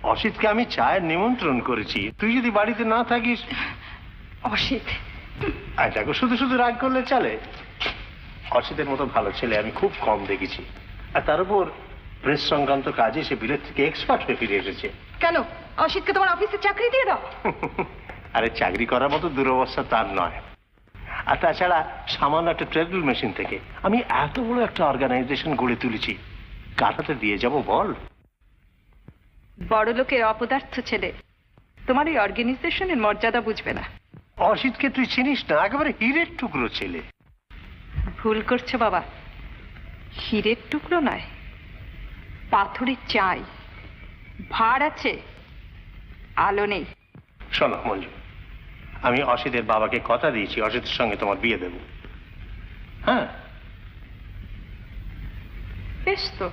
অসিতকে আমি চায়ের নিমন্ত্রণ করেছি, তুই যদি বাড়িতে না থাকিস। অসিত, দেখো শুধু শুধু রাগ করলে চলে? অসিতের মতো ভালো ছেলে আমি খুব কম দেখেছি। আর তার উপর প্রেস সংক্রান্ত কাজে সে বিলেত থেকে এক্সপার্ট হয়ে ফিরে এসেছে। কেন অসিতকে তোমার অফিসে চাকরি দিয়ে দাও? আরে চাকরি করার মতো দুরবস্থা তার নয়। আর তাছাড়া সামান্য একটা ট্রেডমিল মেশিন থেকে আমি এত বড় একটা অর্গানাইজেশন গড়ে তুলেছি, কার হাতে দিয়ে যাব বল? বড় লোকের অপদার্থ ছেলে তোমার এই অর্গানাইজেশনের মর্যাদা বুঝবে না। অসিতকে তুই চিনিস না, একেবারে হীরের টুকরো ছেলে। ভুল করছো বাবা, হীরের টুকরো নয়, পাথরের চাই। ভার আছে, আলো নেই। শোনো মঞ্জু, আমি অসিতের বাবাকে কথা দিয়েছি অসিতের সঙ্গে তোমার বিয়ে দেব। হ্যাঁ বেশ তো,